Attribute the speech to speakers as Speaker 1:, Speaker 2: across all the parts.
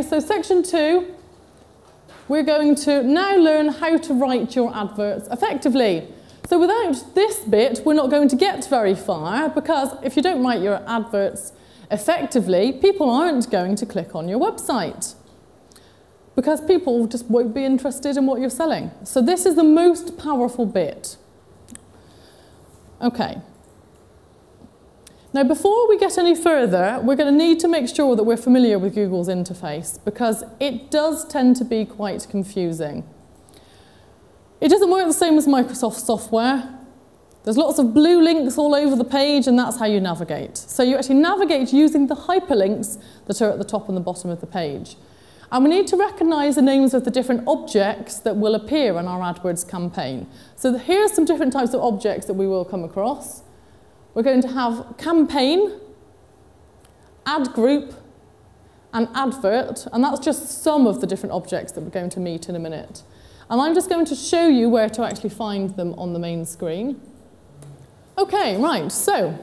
Speaker 1: so section 2, we're going to now learn how to write your adverts effectively. So without this bit, we're not going to get very far, because if you don't write your adverts effectively, people aren't going to click on your website, because people just won't be interested in what you're selling. So this is the most powerful bit. Okay. Now, before we get any further, we're going to need to make sure that we're familiar with Google's interface, because it does tend to be quite confusing. It doesn't work the same as Microsoft software. There's lots of blue links all over the page, and that's how you navigate. So you actually navigate using the hyperlinks that are at the top and the bottom of the page. And we need to recognise the names of the different objects that will appear in our AdWords campaign. So here's some different types of objects that we will come across. We're going to have campaign, ad group, and advert, and that's just some of the different objects that we're going to meet in a minute. And I'm just going to show you where to actually find them on the main screen. Okay, right, so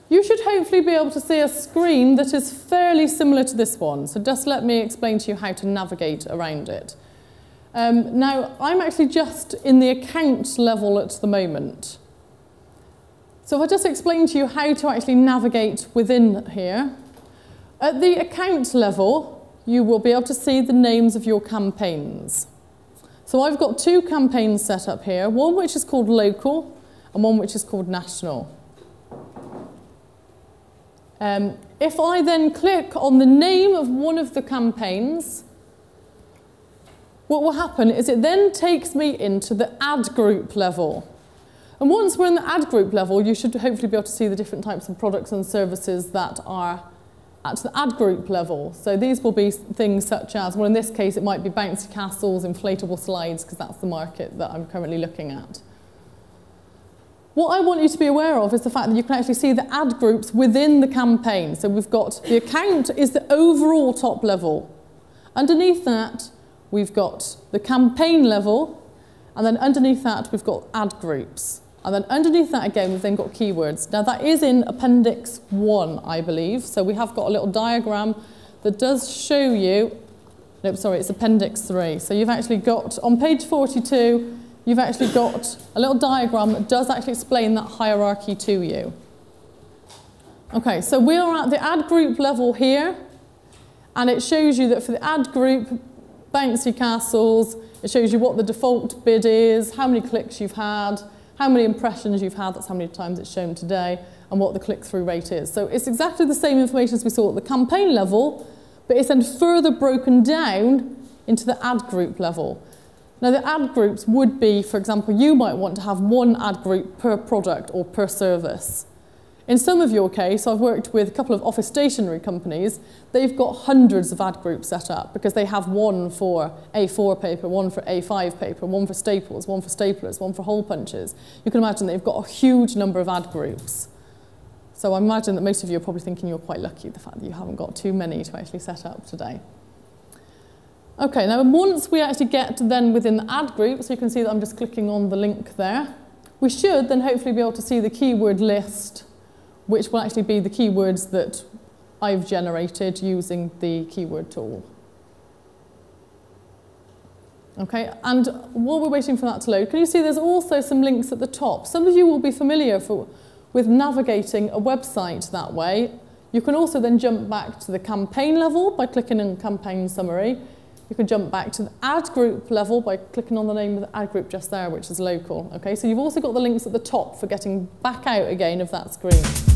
Speaker 1: you should hopefully be able to see a screen that is fairly similar to this one. So just let me explain to you how to navigate around it. Now, I'm actually just in the account level at the moment. So if I just explain to you how to actually navigate within here. At the account level, you will be able to see the names of your campaigns. So I've got 2 campaigns set up here, one which is called local and one which is called national. If I then click on the name of one of the campaigns, what will happen is it then takes me into the ad group level. And once we're in the ad group level, you should hopefully be able to see the different types of products and services that are at the ad group level. So these will be things such as, well, in this case, it might be bouncy castles, inflatable slides, because that's the market that I'm currently looking at. What I want you to be aware of is the fact that you can actually see the ad groups within the campaign. So we've got the account is the overall top level. Underneath that, we've got the campaign level, and then underneath that, we've got ad groups. And then underneath that again, we've then got keywords. Now that is in Appendix 1, I believe. So we have got a little diagram that does show you, nope, sorry, it's Appendix 3. So you've actually got, on page 42, you've actually got a little diagram that does actually explain that hierarchy to you. Okay, so we are at the ad group level here, and it shows you that for the ad group, bouncy castles, it shows you what the default bid is, how many clicks you've had, how many impressions you've had, that's how many times it's shown today, and what the click-through rate is. So it's exactly the same information as we saw at the campaign level, but it's then further broken down into the ad group level. Now the ad groups would be, for example, you might want to have 1 ad group per product or per service. In some of your case, I've worked with a couple of office stationery companies, they've got hundreds of ad groups set up because they have one for A4 paper, one for A5 paper, one for staples, one for staplers, one for hole punches. You can imagine they've got a huge number of ad groups. So I imagine that most of you are probably thinking you're quite lucky, the fact that you haven't got too many to actually set up today. Okay, now once we actually get then within the ad group, so you can see that I'm just clicking on the link there, we should then hopefully be able to see the keyword list, which will actually be the keywords that I've generated using the keyword tool. Okay, and while we're waiting for that to load, can you see there's also some links at the top? Some of you will be familiar with navigating a website that way. You can also then jump back to the campaign level by clicking on campaign summary. You can jump back to the ad group level by clicking on the name of the ad group just there, which is local. Okay, so you've also got the links at the top for getting back out again of that screen.